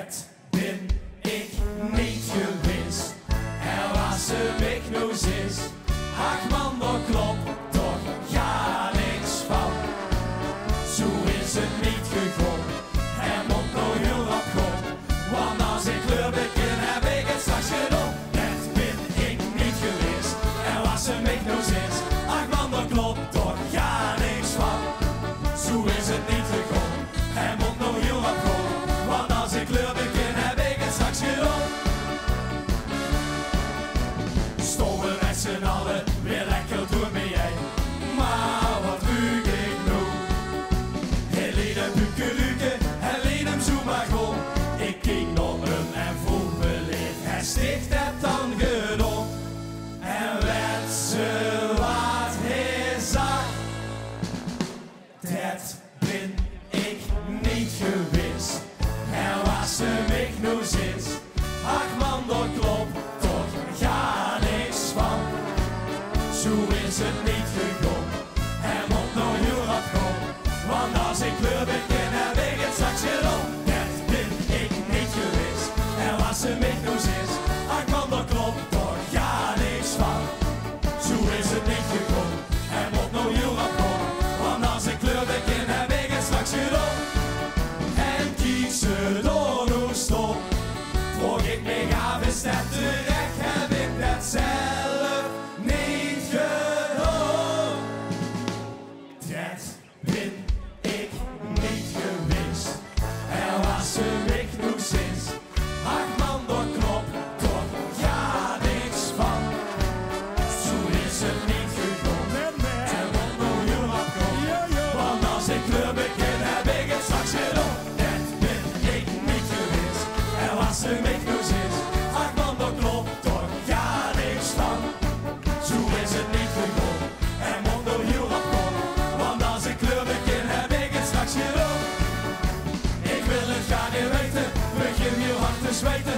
Dat ben ik niet geweest. En was ze weg nou is. Ach man, daar klopt toch ga niks van. Zo is het niet gegaan. Hij moet nog heel wat gaan. Want als ik kleur begin, heb ik het straks gedaan. Dat ben ik niet geweest. En was ze weg nou is. Ach man, daar klopt toch ga niks van. Zo is het niet gegaan. Hij moet nog heel wat gaan. Want als ik kleur begin, heb ik het straks gedaan. Stonden met z'n allen weer lekker door met jij. Maar wat ruik ik nou? Hij liet hem bukeluken, hij liet hem zo maar gewoon. Ik keek naar hem en vroeg beleefd, hij sticht het dan gedaan. En werd ze wat hij zag. Dat ben ik niet geweest. En was ze weg nou zit. Ach man, dat klopt toch ga niks van. Zo is het niet gegaan. Hij moet nog heel wat gaan. Want als ik kleur begin, heb ik het straks gedaan. Dat ben ik niet geweest. En was ze weg nou zit. Ach man, dat klopt toch ga niks van. Zo is het niet gegaan. Hij moet nog heel wat gaan. Want als ik kleur begin, heb ik het straks gedaan. En kies ze door hoe stop. Vroeg ik me af, is dat terecht? Heb ik dat zelf niet gedaan? Dat ben ik niet geweest. En was ze weg nu sinds. Ach man, dat klopt toch ja niks van. Zo is het niet gegaan. En moet nog heel wat gaan. Want als ik kleur begin, heb ik het straks gedaan. Dat ben ik niet geweest. En was ze weg nu sinds. Ach man, dat klopt toch ja niks van. Zo is het niet gegaan. En moet nog heel wat gaan. Want als ik kleur begin, heb ik het straks gedaan. Ik wil het graag niet weten, begin heel hard te zweten.